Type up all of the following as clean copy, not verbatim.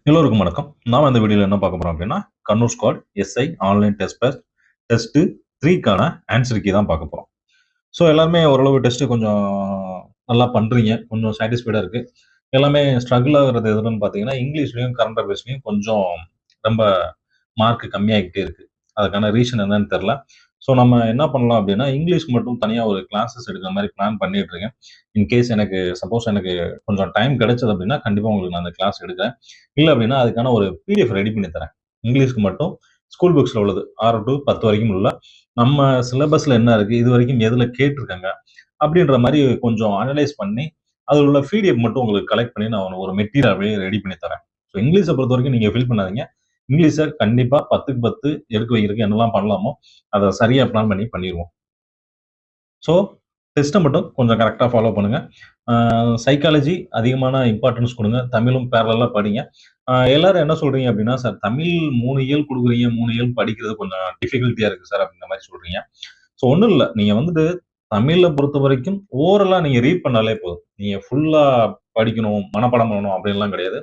எல்லோருக்கும் வணக்கம். நாம இந்த வீடியோல என்ன பார்க்க போறோம் அப்படின்னா, Kannur squad SI online test 3க்கான ஆன்சர் கீ தான் பார்க்க போறோம். ஸோ எல்லாருமே ஓரளவு டெஸ்ட் கொஞ்சம் நல்லா பண்றீங்க. கொஞ்சம் சாட்டிஸ்ஃபைடா இருக்கு. எல்லாமே ஸ்ட்ரகிள் ஆகுறது எதுன்னு பார்த்தீங்கன்னா, இங்கிலீஷ்லயும், கரண்ட் அஃபேர்ஸ்லயும் கொஞ்சம் ரொம்ப மார்க் கம்மியாகிட்டே இருக்கு. அதுக்கான ரீசன் என்னன்னு தெரியல. ஸோ நம்ம என்ன பண்ணலாம் அப்படின்னா, இங்கிலீஷ்க்கு மட்டும் தனியா ஒரு கிளாஸஸ் எடுக்கிற மாரி பிளான் பண்ணிட்டு இருக்கேன். இன்கேஸ் சப்போஸ் எனக்கு கொஞ்சம் டைம் கிடைச்சது அப்படின்னா, கண்டிப்பா உங்களுக்கு நான் அந்த கிளாஸ் எடுக்கிறேன். இல்ல அப்படின்னா, அதுக்கான ஒரு பிடிஎஃப் ரெடி பண்ணி தரேன். இங்கிலீஷ்க்கு மட்டும் ஸ்கூல் புக்ஸ்ல உள்ளது. 6 டூ 10 வரைக்கும் உள்ள நம்ம சிலபஸ்ல என்ன இருக்கு? இதுவரைக்கும் எதுல கேட்டிருக்காங்க? அப்படின்ற மாரி கொஞ்சம் அனலைஸ் பண்ணி, அதில உள்ள பிடிஎஃப் மட்டும் உங்களுக்கு கலெக்ட் பண்ணி நான் ஒரு மெட்டீரியலாவே ரெடி பண்ணி தரேன். ஸோ இங்கிலீஷ பொறுத்தவரைக்கும் நீங்க ஃபீல் பண்ணாதீங்க. இங்கிலீஷ கண்டிப்பா 10க்கு 10 எடுக்க வைக்கிறதுக்கு என்னலாம் பண்ணலாமோ, அத சரியா பிளான் பண்ணி பண்ணிருவோம். ஸோ, டெஸ்ட்ட மட்டும் கொஞ்சம் கரெக்ட்டா ஃபாலோ பண்ணுங்க. சைக்காலஜி அதிகமான இம்பார்ட்டன்ஸ் குடுங்க. தமிழும் பேரலலா படிங்க. எல்லாரும் என்ன சொல்றீங்க அப்டின்னா, "சார் தமிழ் 3 இயல் குடுக்குறீங்க. 3 இயல் படிக்கிறது கொஞ்சம் டிஃபிகல்ட்டியா இருக்கு சார்." அப்படின்ற மாரி சொல்றீங்க. ஸோ ஒண்ணும் இல்ல. நீங்க வந்துட்டு தமிழ பொறுத்தவரைக்கும் ஓரலா நீங்க ரீட் பண்ணாலே போதும். நீங்க ஃபுல்லா படிக்கணும், மனப்பாடம் பண்ணணும் அப்படின்லாம் கிடையாது.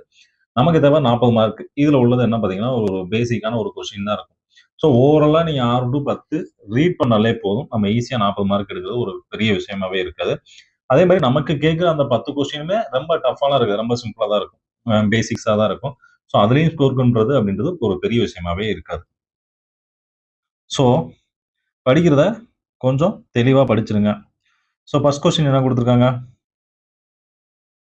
நமக்கு தேவை 40 மார்க். இதுல உள்ளது என்ன பார்த்தீங்கன்னா, ஒரு பேசிக்கான ஒரு கொஸ்டின் தான் இருக்கும். ஸோ ஓவராலா நீங்க 6 டூ 10 ரீட் பண்ணாலே போதும். நம்ம ஈஸியா 40 மார்க் எடுக்கிறது ஒரு பெரிய விஷயமாவே இருக்காது. அதே மாரி நமக்கு கேட்கிற அந்த 10 கொஸ்டினுமே ரொம்ப டஃப்பாலாம் இருக்காது. ரொம்ப சிம்பிளா தான் இருக்கும். பேசிக்ஸா தான் இருக்கும். ஸோ அதுலயும் ஸ்கோர் பண்றது அப்படின்றது ஒரு பெரிய விஷயமாவே இருக்காது. ஸோ படிக்கிறத கொஞ்சம் தெளிவா படிச்சிருங்க. ஸோ ஃபர்ஸ்ட் கொஸ்டின் என்ன குடுத்துருக்காங்க?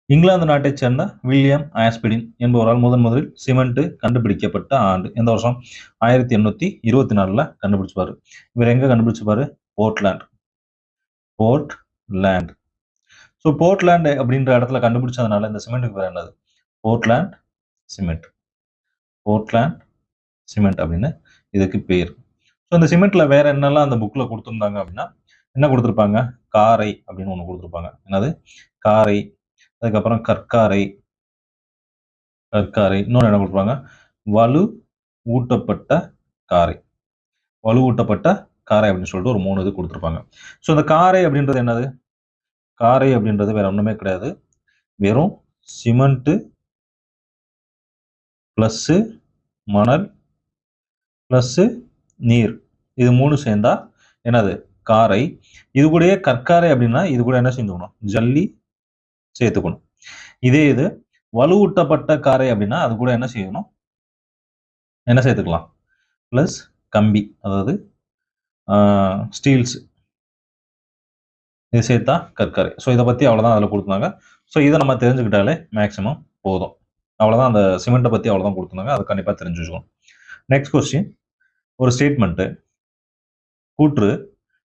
இங்கிலாந்து நாட்டைச் சேர்ந்த வில்லியம் ஆஸ்பிடின் என்பவரால் முதலில் சிமெண்ட் கண்டுபிடிக்கப்பட்ட ஆண்டு எந்த வருஷம்? 1824ல கண்டுபிடிச்சிருப்பாரு. இவர் எங்க கண்டுபிடிச்சிருப்பாரு? போர்ட்லாண்ட். போர்ட்லாண்ட். ஸோ போர்ட்லாண்ட் அப்படின்ற இடத்துல கண்டுபிடிச்சதுனால இந்த சிமெண்ட்டுக்கு பேர் என்னது? Portland cement. போர்ட்லாண்ட் சிமெண்ட் அப்படின்னு இதுக்கு பேர். ஸோ இந்த சிமெண்ட்ல வேற என்னெல்லாம் அந்த புக்ல குடுத்திருந்தாங்க அப்படின்னா, என்ன குடுத்திருப்பாங்க? காரை அப்படின்னு ஒண்ணு குடுத்திருப்பாங்க. என்னது? காரை. அதுக்கப்புறம் கற்காரை, கற்காரை. இன்னொன்னு என்ன குடுத்திருப்பாங்க? வலு ஊட்டப்பட்ட காரை. வலுவூட்டப்பட்ட காரை அப்படின்னு சொல்லிட்டு ஒரு 3 இது குடுத்திருப்பாங்க. ஸோ இந்த காரை அப்படின்றது என்னது? காரை அப்படின்றது வேற ஒண்ணுமே கிடையாது. வெறும் சிமெண்ட் பிளஸ் மணல் பிளஸ் நீர். இது 3 சேர்ந்தா என்னது? காரை. இது கூடயே கற்காரை அப்படின்னா, இது கூட என்ன செஞ்சுக்கணும்? ஜல்லி சேர்த்துக்கணும். இதே இது வலுவூட்டப்பட்ட காரை அப்படின்னா, அது கூட என்ன செய்யணும்? என்ன சேர்த்துக்கலாம்? பிளஸ் கம்பி. அதாவது ஆ ஸ்டீல்ஸ் இது சேர்த்தா கற்கரை. ஸோ இத பத்தி அவ்வளோதான் அதில குடுத்துருந்தாங்க. ஸோ இத நம்ம தெரிஞ்சுக்கிட்டாலே மேக்ஸிமம் போதும். அவ்வளோதான் அந்த சிமெண்ட்ட பத்தி அவ்வளோதான் குடுத்துருந்தாங்க. அத கண்டிப்பா தெரிஞ்சு வச்சுக்கணும். நெக்ஸ்ட் கொஸ்டின் ஒரு ஸ்டேட்மென்ட். கூற்று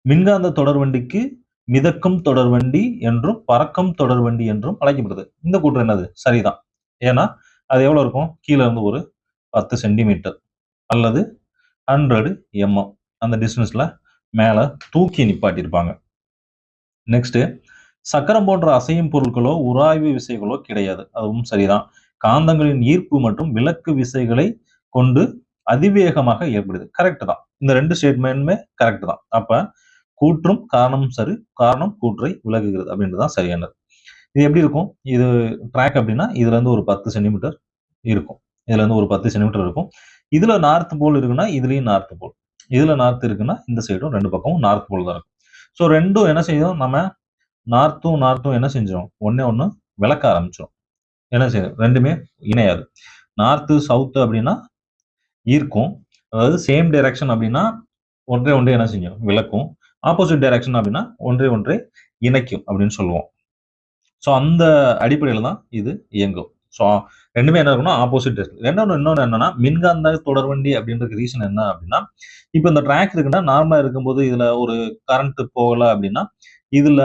மின்காந்த தொடர்வண்டிக்கு மிதக்கும் தொடர்வண்டி என்றும், பறக்கும் தொடர்வண்டி என்றும் அழைக்கப்படுது. இந்த கூற்று என்னது? சரிதான். ஏன்னா, அது எவ்வளோ இருக்கும்? கீழ இருந்து ஒரு 10 சென்டிமீட்டர் அல்லது 100 எம்.எம். அந்த டிஸ்டன்ஸ்ல மேல தூக்கி நிப்பாட்டியிருப்பாங்க. நெக்ஸ்ட் சக்கரம் போன்ற அசையும் பொருட்களோ, உராய்வு விசைகளோ கிடையாது. அதுவும் சரிதான். காந்தங்களின் ஈர்ப்பு மற்றும் விலக்கு விசைகளை கொண்டு அதிவேகமாக ஏற்படுது. கரெக்ட் தான். இந்த 2 ஸ்டேட்மென்ட்மே கரெக்ட் தான். அப்ப கூற்றும் காரணமும் சரி, காரணம் கூற்றை விலகுகிறது அப்படின்றது தான் சரியானது. இது எப்படி இருக்கும்? இது ட்ராக் அப்படின்னா, இதுல இருந்து ஒரு 10 சென்டிமீட்டர் இருக்கும். இதுல இருந்து ஒரு 10 சென்டிமீட்டர் இருக்கும். இதுல நார்த் போல் இருக்குன்னா, இதுலயும் நார்த் போல். இதுல நார்த் இருக்குன்னா, இந்த சைடும் 2 பக்கமும் நார்த் போல் தான் இருக்கும். ஸோ 2ம் என்ன செய்யும்? நம்ம நார்த்தும் என்ன செஞ்சிரும்? ஒண்ணே ஒண்ணு விளக்க ஆரம்பிச்சுரும். என்ன செய்யும்? 2மே இணையாது. நார்த், சவுத் அப்படின்னா ஈர்க்கும். அதாவது சேம் டைரக்ஷன் அப்படின்னா, ஒன்றை ஒன்று என்ன செய்யும்? விளக்கும். ஆப்போசிட் டைரக்ஷன் அப்படின்னா, ஒன்றை ஒன்றை இணைக்கும் அப்படின்னு சொல்லுவோம். ஸோ அந்த அடிப்படையில தான் இது இயங்கும். ஸோ 2மே என்ன இருக்கும்னா, ஆப்போசிட் டைரக்ஷன். இன்னொன்னு என்னன்னா, மின்காந்த தொடர்வண்டி அப்படின்றதுக்கு ரீசன் என்ன அப்படின்னா, இப்ப இந்த ட்ராக் இருக்குன்னா, நார்மலா இருக்கும்போது இதுல ஒரு கரண்ட் போகல அப்படின்னா, இதுல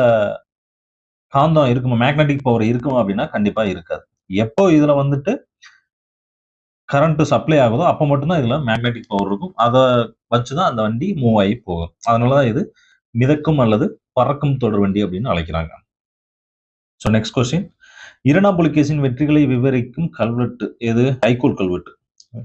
காந்தம் இருக்குமா? மேக்னெட்டிக் பவர் இருக்குமா அப்படின்னா, கண்டிப்பா இருக்காது. எப்போ இதுல வந்துட்டு கரண்ட் சப்ளை ஆகுதோ, அப்ப மட்டும் தான் இதுல மேக்னெட்டிக் பவர் இருக்கும். அத வச்சு தான் அந்த வண்டி மூவ் ஆகி போகும். அதனால தான் இது மிதக்கும் அல்லது பறக்கும் தொடர்வண்டி அப்படின்னு அழைக்கிறாங்க. So next question. 2ஆம் புலிகேசியின் வெற்றிகளை விவரிக்கும் கல்வெட்டு எது? ஐகோல் கல்வெட்டு.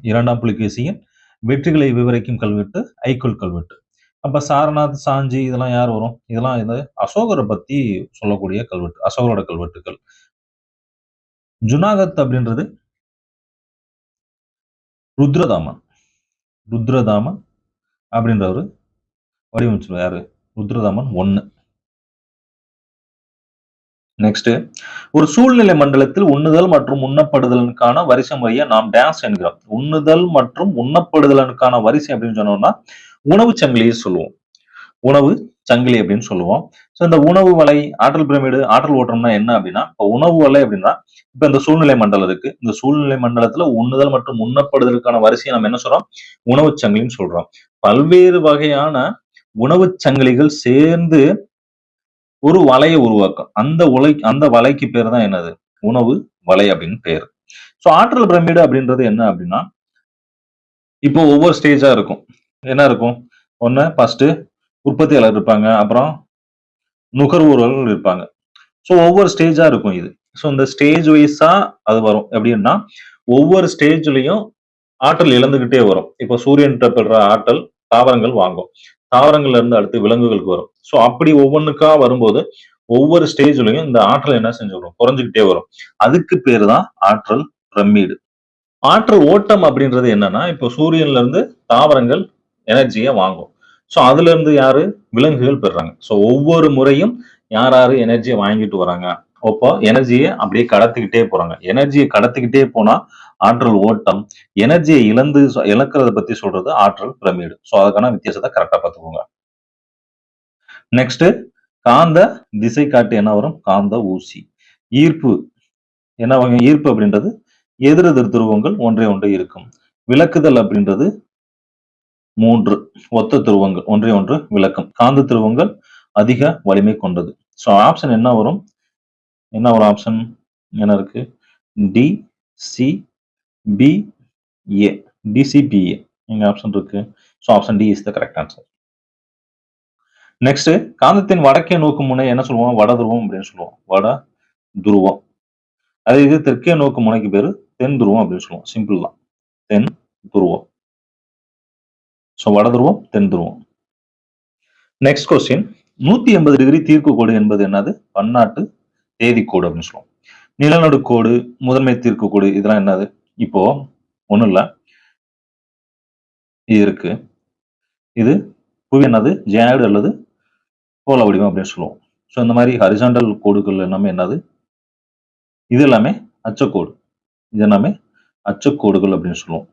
2ஆம் புலிகேசியின் வெற்றிகளை விவரிக்கும் கல்வெட்டு ஐகோல் கல்வெட்டு. அப்ப சாரநாத், சாஞ்சி இதெல்லாம் யார் வரும்? இதெல்லாம் இது அசோகர பத்தி சொல்லக்கூடிய கல்வெட்டு. அசோகரோட கல்வெட்டுக்கள். ஜுனாகத் அப்படின்றது ருத்ரதாமன். ருத்ரதாமன் அப்படின்றவரு வடிவமைச்சிருக்காரு. யாரு? ருத்ரதாமன் 1. நெக்ஸ்ட், ஒரு சூழ்நிலை மண்டலத்தில் உண்ணுதல் மற்றும் உண்ணப்படுதலுக்கான வரிசை முறையை நாம் டேஸ் என்கிறோம். உண்ணுதல் மற்றும் உண்ணப்படுதலுக்கான வரிசை அப்படின்னு சொன்னோம்னா உணவு சங்கிலியை சொல்லுவோம். உணவு சங்கிலி அப்படின்னு சொல்லுவோம். ஸோ இந்த உணவு வலை, ஆற்றல் பிரமிடு, ஆற்றல் ஓட்டம்னா என்ன அப்படின்னா, இப்போ உணவு வலை அப்படின்னா, இப்போ இந்த சூழ்நிலை மண்டலம் இருக்கு. இந்த சூழ்நிலை மண்டலத்துல உண்ணுதல் மற்றும் உண்ணப்படுதலுக்கான வரிசையை நம்ம என்ன சொல்றோம்? உணவு சங்கிலின்னு சொல்றோம். பல்வேறு வகையான உணவு சங்கிலிகள் சேர்ந்து ஒரு வலையை உருவாக்கும். அந்த வலைக்கு பேர் தான் என்னது? உணவு வலை அப்படின்னு பேரு. ஸோ ஆற்றல் பிரமிடு அப்படின்றது என்ன அப்படின்னா, இப்போ ஒவ்வொரு ஸ்டேஜா இருக்கும். என்ன இருக்கும்? ஒண்ணு ஃபர்ஸ்ட் உற்பத்தியாளர் இருப்பாங்க. அப்புறம் நுகர்வோர்கள் இருப்பாங்க. ஸோ ஒவ்வொரு ஸ்டேஜா இருக்கும் இது. ஸோ இந்த ஸ்டேஜ் வைஸா அது வரும். எப்படின்னா, ஒவ்வொரு ஸ்டேஜ்லயும் ஆற்றல் இழந்துகிட்டே வரும். இப்போ சூரியன்ட்ட பெறுற ஆற்றல் தாவரங்கள் வாங்கும். தாவரங்கள்ல இருந்து அடுத்து விலங்குகளுக்கு வரும். ஸோ அப்படி ஒவ்வொன்னுக்கா வரும்போது, ஒவ்வொரு ஸ்டேஜ்லயும் இந்த ஆற்றல் என்ன செஞ்சு வரும்? குறைஞ்சுகிட்டே வரும். அதுக்கு பேரு தான் ஆற்றல் பிரமிடு. ஆற்றல் ஓட்டம் அப்படின்றது என்னன்னா, இப்போ சூரியன்ல இருந்து தாவரங்கள் எனர்ஜிய வாங்கும். ஸோ அதுல இருந்து யாரு? விலங்குகள் பெறுறாங்க. ஸோ ஒவ்வொரு முறையும் யார் யாரு எனர்ஜிய வாங்கிட்டு வராங்க? அப்போ எனர்ஜிய அப்படியே கடத்திக்கிட்டே போறாங்க. எனர்ஜிய கடத்திக்கிட்டே போனா ஆற்றல் ஓட்டம். எனர்ஜிய இழக்கிறத பத்தி சொல்றது ஆற்றல் பிரமிடு. ஸோ அதுக்கான வித்தியாசத்த கரெக்ட்டா பார்த்துக்கோங்க. நெக்ஸ்ட், காந்த திசை காட்டி என்ன வரும்? காந்த ஊசி. ஈர்ப்பு என்ன வகை? ஈர்ப்பு அப்படின்றது எதிரெதிர் துருவங்கள் ஒன்றை ஒன்று இருக்கும். விலக்குதல் அப்படின்றது 3 ஒத்த துருவங்கள் ஒன்றை ஒன்று விலக்கும். காந்த துருவங்கள் அதிக வலிமை கொண்டது. ஸோ ஆப்ஷன் என்ன வரும்? என்ன ஒரு ஆப்ஷன்? என்ன இருக்கு? D, C, B, A. DCBA. இங்க ஆப்ஷன் இருக்கு. So option D is the correct answer. Next, காந்தத்தின் வடக்கே நோக்கும் முனை என்ன சொல்லுவோம்? வட துருவம் அப்படின்னு சொல்லுவோம். வட துருவம். அதே இது தெற்கே நோக்கும் முனைக்கு பேரு தென் துருவம் அப்படின்னு சொல்லுவோம். சிம்பிள் தான். தென் துருவம். ஸோ வட துருவம், தென் துருவம். நெக்ஸ்ட் கொஸ்டின், 180 டிகிரி தீர்க்கு கோடு என்பது என்னது? பன்னாட்டு தேதிக்கோடு அப்படின்னு சொல்லுவோம். நிலநடுக்கோடு, முதன்மை தீர்க்கு கோடு இதெல்லாம் என்னது? இப்போ ஒண்ணும் இல்ல. இது இருக்கு. இது புவி என்னது? ஜேடு அல்லது கோள வடிவம் அப்படின்னு சொல்லுவோம். ஸோ இந்த மாதிரி ஹரிசாண்டல் கோடுகள் எல்லாமே என்னது? இது எல்லாமே அச்சக்கோடு. இது எல்லாமே அச்சக்கோடுகள் அப்படின்னு சொல்லுவோம்.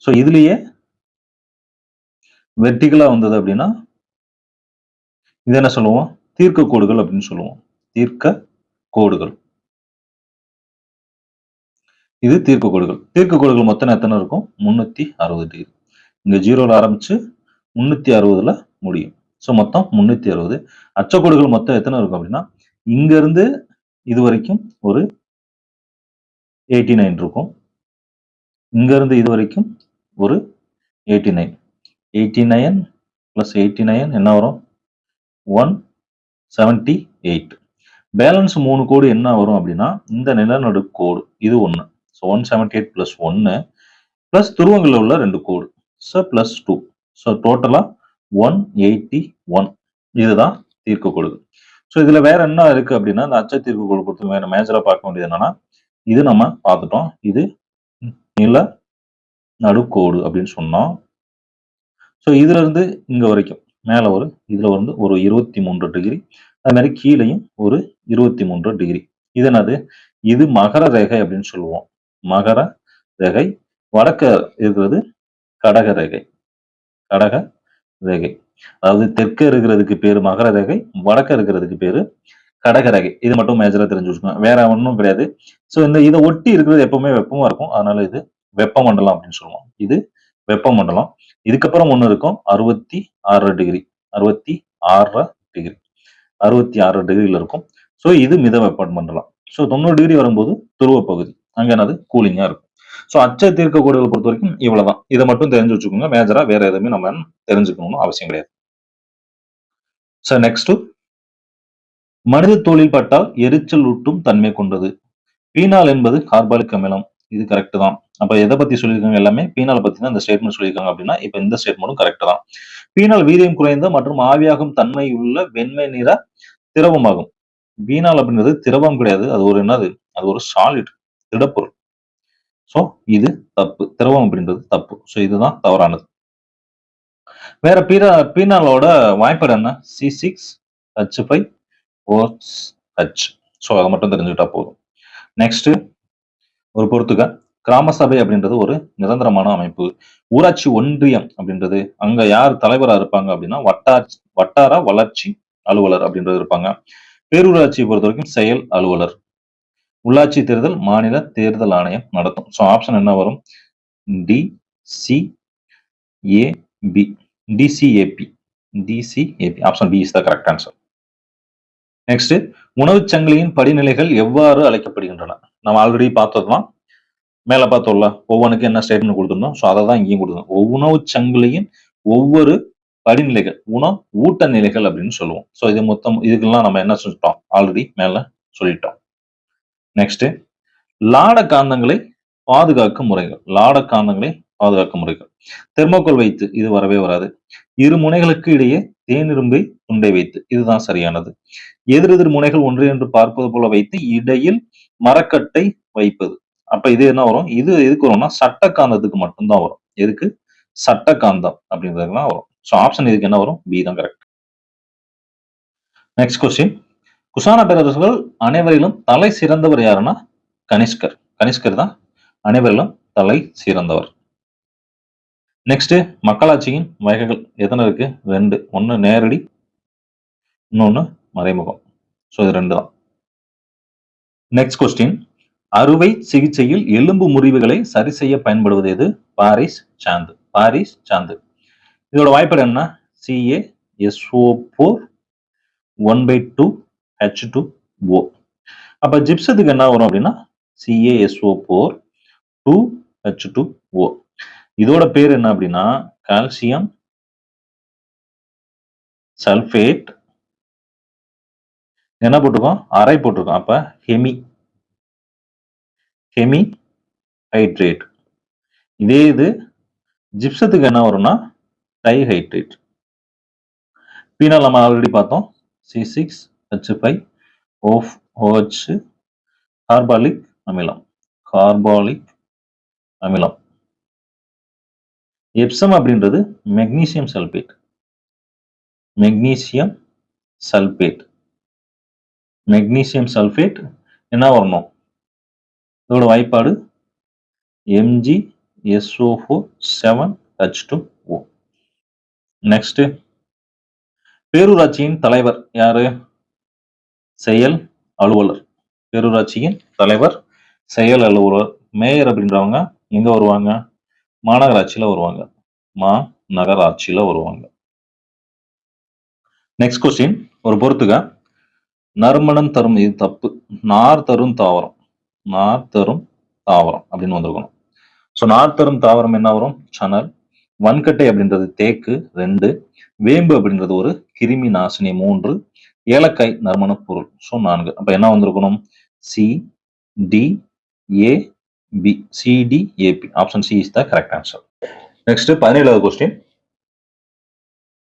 ஸோ இதுலயே வெர்டிகலா வந்தது அப்படின்னா இது என்ன சொல்லுவோம்? தீர்க்க கோடுகள் அப்படின்னு சொல்லுவோம். தீர்க்க கோடுகள். இது தீர்க்க கோடுகள். தீர்க்க கோடுகள் மொத்தம் எத்தனை இருக்கும்? 360 டிகிரி. இங்க 0ல ஆரம்பிச்சு 360ல முடியும். ஸோ மொத்தம் 360. அச்சக்கோடுகள் மொத்தம் எத்தனை இருக்கும் அப்படின்னா, இங்க இருந்து இது வரைக்கும் ஒரு 89 இருக்கும். இங்க இருந்து இது வரைக்கும் ஒரு 89. 89 பிளஸ் 89 என்ன வரும்? 178. பேலன்ஸ் 3 கோடு என்ன வரும் அப்படின்னா, இந்த நிலநடுக்கோடு இது 1. ஸோ 178 பிளஸ் 1 பிளஸ் துருவங்கள்ல உள்ள 2 கோடு. So plus 2. ஸோ டோட்டலா 181. இதுதான் தீர்க்க கோடுகள். ஸோ இதுல வேற என்ன இருக்கு அப்படின்னா, இந்த அச்ச தீர்க்க கோடு பொறுத்து வேற மேஜரா பார்க்க வேண்டியது என்னன்னா, இது நம்ம பார்த்துட்டோம். இது நில நடுக்கோடு அப்படின்னு சொன்னோம். ஸோ இதுல இருந்து இங்க வரைக்கும் மேல இதுல வந்து ஒரு 23 டிகிரி. அது மாதிரி கீழையும் ஒரு 23 டிகிரி. இது என்னது? இது மகர ரேகை அப்படின்னு சொல்லுவோம். மகர ரேகை. வடக்க இருக்கிறது கடக ரேகை. கடக ரேகை. அதாவது தெற்க இருக்கிறதுக்கு பேரு மகர ரேகை, வடக்க இருக்கிறதுக்கு பேரு கடக ரேகை. இது மட்டும் மேஜரா தெரிஞ்சு வச்சுக்கோங்க. வேற ஒண்ணும் கிடையாது. ஸோ இத ஒட்டி இருக்கிறது எப்பவுமே வெப்பமா இருக்கும். அதனால இது வெப்பமண்டலம் அப்படின்னு சொல்லுவோம். இது வெப்பமண்டலம். இதுக்கப்புறம் ஒண்ணு இருக்கும் 66 டிகிரி. 66 டிகிரி. 66 டிகிரில இருக்கும். ஸோ இது மித வெப்பமண்டலம். ஸோ 90 டிகிரி வரும்போது துருவ பகுதி. அங்க என்னது? கூலிங்கா இருக்கும். ஸோ அச்ச தீர்க்க கோடுகள் பொறுத்த வரைக்கும் இவ்வளவுதான். இதை மட்டும் தெரிஞ்சு வச்சுக்கோங்க. மேஜரா வேற எதுவுமே நம்ம தெரிஞ்சுக்கணும்னு அவசியம் கிடையாது. ஸோ நெக்ஸ்ட், மனித தோலில் பட்டால் எரிச்சல் ஊட்டும் தன்மை கொண்டது. பீனால் என்பது கார்பாலிக் அமிலம். இது கரெக்ட் தான். அப்ப எதை பத்தி சொல்லியிருக்காங்க? எல்லாமே பீனால் பத்தி தான் இந்த ஸ்டேட்மெண்ட் சொல்லியிருக்காங்க அப்படின்னா, இப்ப இந்த ஸ்டேட்மெண்ட்டும் கரெக்ட் தான். பீனால் வீரியம் குறைந்த மற்றும் ஆவியாகும் தன்மை உள்ள வெண்மை நிற திரவமாகும். பீனால் அப்படின்றது திரவம் கிடையாது. அது ஒரு என்னது? அது ஒரு சாலிட். திடப்பொருள். ஸோ இது தப்பு. திரவம் அப்படின்றது தப்பு. ஸோ இதுதான் தவறானது. வேற பீனாலோட வாய்ப்பாடு என்ன? C6H5OH. ஸோ அதை மட்டும் தெரிஞ்சுக்கிட்டா போதும். நெக்ஸ்ட் ஒரு பொறுத்துக்க. கிராம சபை அப்படின்றது ஒரு நிரந்தரமான அமைப்பு. ஊராட்சி ஒன்றியம் அப்படின்றது அங்க யார் தலைவரா இருப்பாங்க அப்படின்னா வட்டார வளர்ச்சி அலுவலர் அப்படின்றது இருப்பாங்க. பேரூராட்சியை பொறுத்த வரைக்கும் செயல் அலுவலர். உள்ளாட்சி தேர்தல் மாநில தேர்தல் ஆணையம் நடத்தும். ஸோ ஆப்ஷன் என்ன வரும்? DCAB. DCAP. DCAP. Option B is the correct answer. Next உணவுச் சங்கிலியின் படிநிலைகள் எவ்வாறு அழைக்கப்படுகின்றன? நம்ம ஆல்ரெடி பார்த்ததுதான். மேல பார்த்தோம்ல, ஒவ்வொன்றுக்கும் என்ன ஸ்டேட்மெண்ட் கொடுத்துருந்தோம். ஸோ அதை தான் இங்கேயும் கொடுத்துருந்தோம். உணவுச் சங்கிலியின் ஒவ்வொரு படிநிலைகள் ஊட்ட நிலைகள் அப்படின்னு சொல்லுவோம். ஸோ இது மொத்தம் இதுக்கெல்லாம் நம்ம என்ன சொல்லிட்டோம்? ஆல்ரெடி மேல சொல்லிட்டோம். நெக்ஸ்ட் லாட காந்தங்களை பாதுகாக்கும் முறைகள். லாட காந்தங்களை பாதுகாக்கும் முறைகள். தெர்மோகோல் வைத்து இது வரவே வராது. இரு முனைகளுக்கு இடையே தேனிரும்பை துண்டை வைத்து இதுதான் சரியானது. எதிரெதிர் முனைகள் ஒன்று என்று பார்ப்பது போல வைத்து இடையில் மரக்கட்டை வைப்பது. அப்ப இது என்ன வரும்? இது எதுக்கு வரும்னா சட்ட காந்தத்துக்கு மட்டும்தான் வரும். எதுக்கு? சட்ட காந்தம் அப்படின்றதுலாம் வரும். ஸோ ஆப்ஷன் இதுக்கு என்ன வரும்? பி தான் கரெக்ட். Next question. குஷான பேரரசர்கள் அனைவரிலும் தலை சிறந்தவர் யாருன்னா கனிஷ்கர். கனிஷ்கர் தான் அனைவரிலும் தலை சிறந்தவர். நெக்ஸ்ட் மக்களாட்சியின் வகைகள் எத்தனை இருக்கு? 2. ஒன்னு நேரடி, இன்னொன்னு மறைமுகம். ஸோ இது 2 தான். Next question. அறுவை சிகிச்சையில் எலும்பு முறிவுகளை சரி செய்ய பயன்படுவது எது? பாரிஸ் சாந்து. பாரிஸ் சாந்து. இதோட வாய்ப்பாடு என்ன? CaSO4 1/2 H2O. அப்ப ஜிப்சத்துக்கு என்ன வரும் அப்படின்னா CaSO4 2 H2O. இதோட பேர் என்ன அப்படின்னா கால்சியம் சல்பேட் என்ன போட்டிருக்கோம்? அரை போட்டிருக்கோம். அப்ப ஹெமி ஹைட்ரேட். இதே இது ஜிப்சத்துக்கு என்ன வரும்னா டைஹைட்ரேட். பீனால் நம்ம ஆல்ரெடி பார்த்தோம். C6H5OH கார்பாலிக் அமிலம். கார்பாலிக் அமிலம். எப்சம் அப்படின்றது magnesium sulphate. Magnesium sulphate. Magnesium sulphate என்ன வரணும்? இதோட வாய்ப்பாடு MgSO4 7H2O. நெக்ஸ்ட் பேரூராட்சியின் தலைவர் யாரு? செயல் அலுவலர். பேரூராட்சியின் தலைவர் செயல் அலுவலர். மேயர் அப்படின்றவங்க எங்க வருவாங்க? மாநகராட்சியில வருவாங்க. மாநகராட்சியில வருவாங்க. நெக்ஸ்ட் கொஸ்டின் ஒரு பொறுத்துக. நறுமணம் தரும் இது தப்பு. நார் தரும் தாவரம். நார் தரும் தாவரம் அப்படின்னு வந்திருக்கணும். ஸோ நார் தரும் தாவரம் என்ன வரும்? சணல். வன்கட்டை அப்படின்றது தேக்கு 2. வேம்பு அப்படின்றது ஒரு கிருமி நாசினி 3. ஏலக்காய் நறுமண பொருள். ஸோ 4. அப்ப என்ன வந்திருக்கணும்? CDAB. CDAP. Option C is the correct answer. Next 17வது கொஸ்டின்.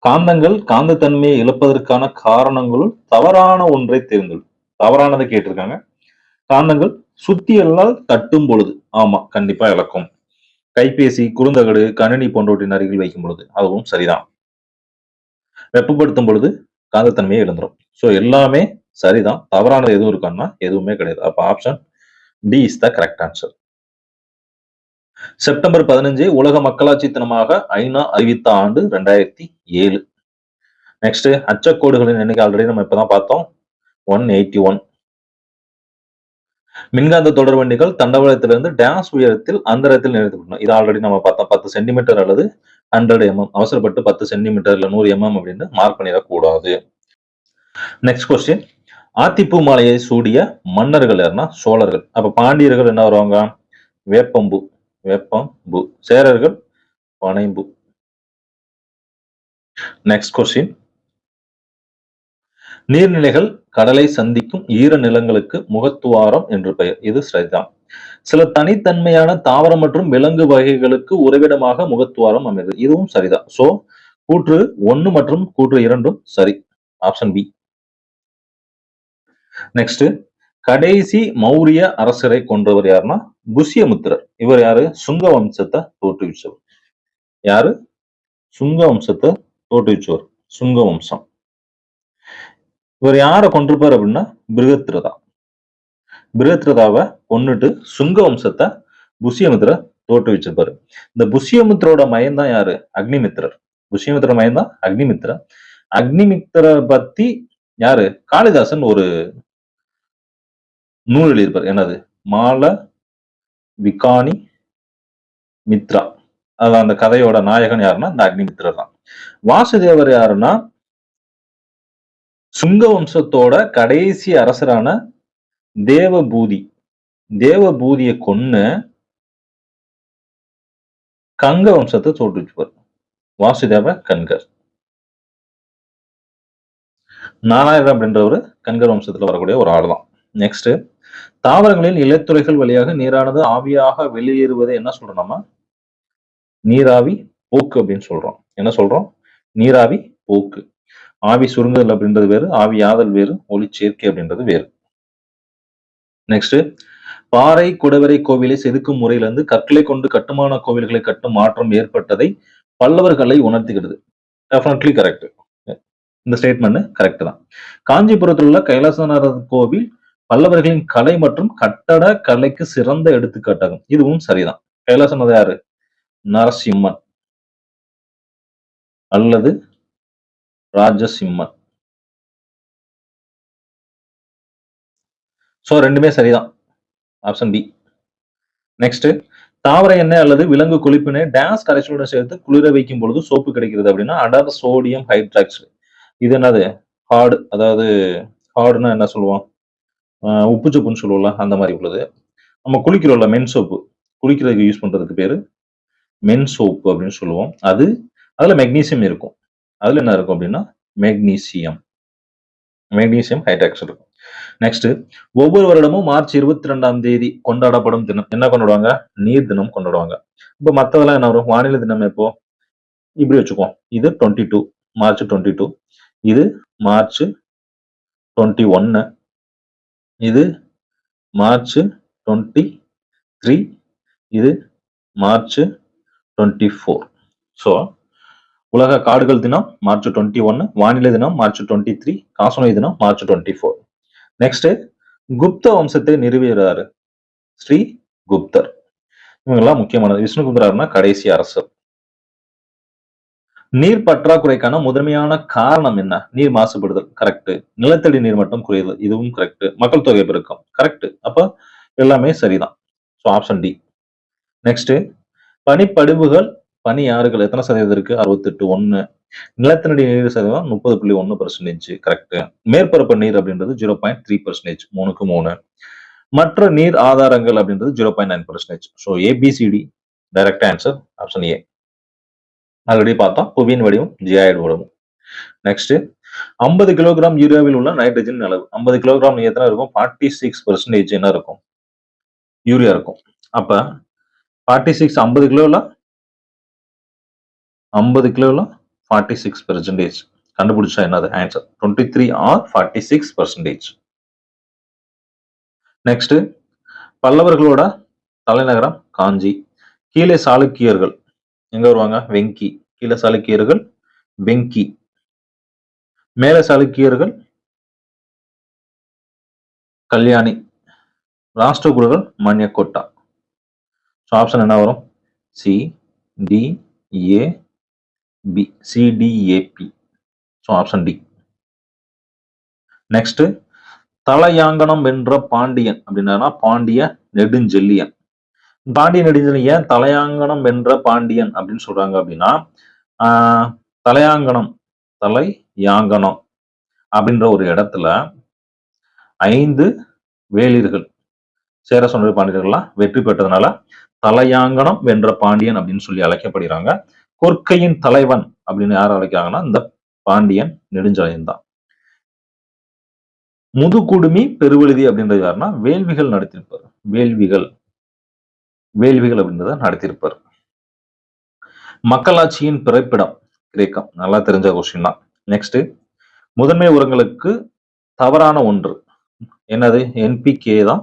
காந்தங்கள் காந்த தன்மையை இழப்பதற்கான காரணங்களுள் தவறான ஒன்றை தேர்ந்தெடு. தவறானதை கேட்டிருக்காங்க. காந்தங்கள் சுத்தியலால் தட்டும் பொழுது ஆமா கண்டிப்பா இழக்கும். கைபேசி, குறுந்தகடு, கணினி போன்றவற்றின் அருகில் வைக்கும் பொழுது அதுவும் சரிதான். வெப்பப்படுத்தும் பொழுது காந்தத்தன்மையை இழந்துரும். ஸோ எல்லாமே சரிதான். தவறானது எதுவும் இருக்கான்னா எதுவுமே கிடையாது. அப்ப option D is the correct answer. September 15 உலக மக்களாட்சி தினமாக ஐநா அறிவித்த ஆண்டு 2007. நெக்ஸ்ட் அச்சக்கோடுகளின் எண்ணிக்கை ஆல்ரெடி நம்ம இப்பதான் பார்த்தோம். 181. மின்காந்த தொடர்வண்டிகள் தண்டவாளத்திலிருந்து டேஸ் உயரத்தில் அந்தரத்தில் நிறுத்தப்படணும். இது ஆல்ரெடி நம்ம பார்த்தோம். 10 சென்டிமீட்டர் அல்லது 100 mm. அவசரப்பட்டு 10 சென்டிமீட்டர் இல்ல 100 mm அப்படின்னு மார்க் பண்ணிடக்கூடாது. Next question. ஆத்திப்பூ மாலையை சூடிய மன்னர்கள் யாருன்னா சோழர்கள். அப்ப பாண்டியர்கள் என்ன வருவாங்க? வேப்பம்பூ. வேப்பம்பூ. சேரர்கள் பனைம்பூ. Next question. நீர்நிலைகள் கடலை சந்திக்கும் ஈர நிலங்களுக்கு முகத்துவாரம் என்று பெயர். இது சரிதான். சில தனித்தன்மையான தாவரம் மற்றும் விலங்கு வகைகளுக்கு உறைவிடமாக முகத்துவாரம் அமைது. இதுவும் சரிதான். சோ கூற்று 1 மற்றும் கூற்று 2 சரி. Option B. நெக்ஸ்ட் கடைசி மௌரிய அரசரை கொன்றவர் யாருன்னா புஷ்யமித்திரர். இவர் யாரு? சுங்க வம்சத்தை தோற்றுவிச்சவர். யாரு? சுங்க வம்சத்தை தோற்றுவிச்சவர். சுங்க வம்சம். இவர் யாரை கொண்டிருப்பார் அப்படின்னா பிருகத்ரதா. பிருகத்ரதாவை கொன்னுட்டு சுங்க வம்சத்தை புஷ்யமித்திர தோற்றுவிச்சிருப்பாரு. இந்த புஷ்யமித்திரோட மயன் தான் யாரு? அக்னிமித்திரர். புஷ்யமித்திர மயன் தான் அக்னிமித்திரர். அக்னிமித்திர பத்தி யாரு? காளிதாசன் ஒரு நூல் எழுதியிருப்பார். என்னது? மால விகானி மித்ரா. அது அந்த கதையோட நாயகன் யாருன்னா இந்த அக்னிமித்திரர் தான். வாசுதேவர் யாருன்னா சுங்க வம்சத்தோட கடைசி அரசரான தேவபூதி. தேவபூதியை கொன்னு கங்க வம்சத்தை தோற்றுவிச்சுப்பார். வாசுதேவ கன்கர். நாராயணர் அப்படின்றவர் கன்கர் வம்சத்துல வரக்கூடிய ஒரு ஆள் தான். நெக்ஸ்ட், தாவரங்களில் இலைத்துளைகள் வழியாக நீரானது ஆவியாக வெளியேறுவதை என்ன சொல்றோம் நம்ம? நீராவி போக்கு அப்படின்னு சொல்றோம். என்ன சொல்றோம்? நீராவி போக்கு. ஆவி சுருங்குதல் அப்படின்றது வேறு, ஆவி ஆதல் வேறு, ஒளி சேர்க்கை அப்படின்றது வேறு. நெக்ஸ்ட், பாறை குடவரை கோவிலை செதுக்கும் முறையிலிருந்து கற்களை கொண்டு கட்டுமான கோவில்களை கட்டும் மாற்றம் ஏற்பட்டதை பல்லவர்களை உணர்த்துகிறது. Definitely correct. இந்த ஸ்டேட்மெண்ட் கரெக்ட் தான். காஞ்சிபுரத்தில் உள்ள கைலாசநாதர் கோவில் பல்லவர்களின் கலை மற்றும் கட்டட கலைக்கு சிறந்த எடுத்துக்காட்டாகும். இதுவும் சரிதான். கைலாசநாதர் யாரு? நரசிம்மன் அல்லது ராஜசிம்மன். சோ ரெண்டுமே சரிதான். Option D. நெக்ஸ்ட், தாவர எண்ணெய் அல்லது விலங்கு கொழுப்பினை டேஸ் கரைசலுடன் சேர்த்து குளிர வைக்கும் பொழுது சோப்பு கிடைக்கிறது அப்படின்னா அடர் சோடியம் ஹைட்ராக்சைடு. இது என்னது? ஹார்டு. அதாவது ஹார்டுன்னா என்ன சொல்லுவோம்? உப்பு சப்புன்னு சொல்லுவோம்ல, அந்த மாதிரி உள்ளது. நம்ம குளிக்கிறோம்ல மென் சோப்பு, குளிக்கிறதுக்கு யூஸ் பண்றதுக்கு பேரு மென் சோப்பு அப்படின்னு சொல்லுவோம். அதுல மெக்னீசியம் இருக்கும். அதுல என்ன இருக்கும் அப்படின்னா மெக்னீசியம் ஹைட்ராக்சைடு இருக்கும். நெக்ஸ்ட், ஒவ்வொரு வருடமும் மார்ச் 22ஆம் தேதி கொண்டாடப்படும் தினம் என்ன கொண்டாடுவாங்க? நீர் தினம் கொண்டாடுவாங்க. இப்போ மத்ததெல்லாம் என்ன வரும்? வானிலை தினம் எப்போ? இப்படி வச்சுக்குவோம். இது 22 மார்ச் 22, இது மார்ச் 21, இது மார்ச் 23, இது மார்ச் 24. ஸோ உலக காடுகள் தினம் மார்ச் 21, வானிலை தினம் மார்ச் 23, காசநோய் தினம் மார்ச் 24. நெக்ஸ்ட், குப்த வம்சத்தை நிறுவியறாரு ஸ்ரீ குப்தர். இவங்கெல்லாம் முக்கியமானது. விஷ்ணுகுப்தர்னா கடைசி அரசர். நீர் பற்றாக்குறைக்கான முதன்மையான காரணம் என்ன? நீர் மாசுபடுதல். கரெக்ட். நிலத்தடி நீர் மட்டம் குறையுது. இதுவும் கரெக்ட். மக்கள் தொகை பெருக்கம். கரெக்ட். அப்ப எல்லாமே சரிதான். So option D. நெக்ஸ்ட், பனிப்படிவுகள் பனி ஆறுகள் எத்தனை சதவீதம் இருக்கு? 68.1. நிலத்தடி நீர் சதவீதம் 30.1%. கரெக்ட். மேற்பரப்பு நீர் அப்படின்றது 0.3%. 3க்கு 3. மற்ற நீர் ஆதாரங்கள் அப்படின்றது 0.9%. So ABCD direct answer option A. Already பார்த்தோம். புவியின் வடிவம் ஜியாய்டு வடிவம். நெக்ஸ்ட், 50 கிலோகிராம் யூரியாவில் உள்ள நைட்ரஜன் அளவு. 50 கிலோகிராம் எத்தனை இருக்கும்? 46% என்ன இருக்கும்? யூரியா இருக்கும். அப்ப 46 50 கிலோல 46% கண்டுபிடிச்சா என்னது ஆன்சர்? 23 ஆர் 46%. நெக்ஸ்ட், பல்லவர்களோட தலைநகரம் காஞ்சி. கீழே சாளுக்கியர்கள் எங்க வருவாங்க? வெங்கி. கீழே சாளுக்கியர்கள் வெங்கி. மேல சாளுக்கியர்கள் கல்யாணி. ராஷ்டிரகூடர்கள் மன்யக்கோட்டா. ஆப்ஷன் என்ன வரும்? C D A B. C D A B. So option D. Next, தலையாங்கனம் வென்ற பாண்டியன் அப்படின்னா பாண்டிய நெடுஞ்செல்லியன். பாண்டிய நெடுஞ்செல்லியன் ஏன் தலையாங்கனம் வென்ற பாண்டியன் அப்படின்னு சொல்றாங்க அப்படின்னா தலையாங்கனம் அப்படின்ற ஒரு இடத்துல 5 வேளிர்கள் சேர சோழ பாண்டியர்கள்லாம் வெற்றி பெற்றதுனால தலையாங்கனம் வென்ற பாண்டியன் அப்படின்னு சொல்லி அழைக்கப்படுகிறாங்க. கொற்கையின் தலைவன் அப்படின்னு யார் அழைக்கிறாங்கன்னா இந்த பாண்டியன் நெடுஞ்செழியன் தான். முதுகுடுமி பெருவழுதி அப்படின்றது யாருன்னா வேள்விகள் நடத்தியிருப்பார். வேள்விகள் அப்படின்றத நடத்தியிருப்பார். மக்களாட்சியின் பிறப்பிடம் கிரேக்கம். நல்லா தெரிஞ்ச கொஸ்டின் தான். நெக்ஸ்ட், முதன்மை உரங்களுக்கு தவறான ஒன்று என்னது என்பிகே தான்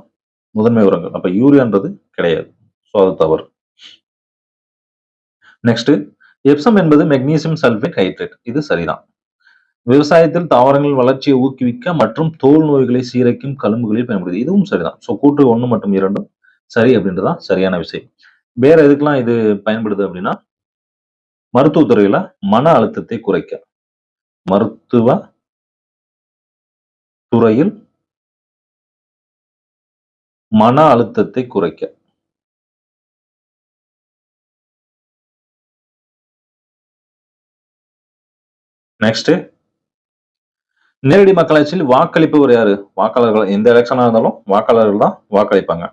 முதன்மை உரங்கள். அப்ப யூரியான்றது கிடையாது. ஸோ அது தவறு. நெக்ஸ்ட் எப்சம் என்பது மெக்னீசியம் சல்பேட் ஹைட்ரேட். இது சரிதான். விவசாயத்தில் தாவரங்கள் வளர்ச்சியை ஊக்குவிக்க மற்றும் தோல் நோய்களை சீரழிக்கும் கரும்புகளில் பயன்படுது. இதுவும் சரிதான். ஸோ கூற்று 1 மற்றும் 2 சரி அப்படின்றதான் சரியான விஷயம். வேற எதுக்கெல்லாம் இது பயன்படுது அப்படின்னா மருத்துவத்துறையில மன அழுத்தத்தை குறைக்க. மருத்துவ துறையில் மன அழுத்தத்தை குறைக்க. நெக்ஸ்ட் நேரடி மக்களாட்சியில் வாக்களிப்பவர் யாரு? வாக்காளர்கள். எந்த எலெக்ஷனா இருந்தாலும் வாக்காளர்கள் தான் வாக்களிப்பாங்க.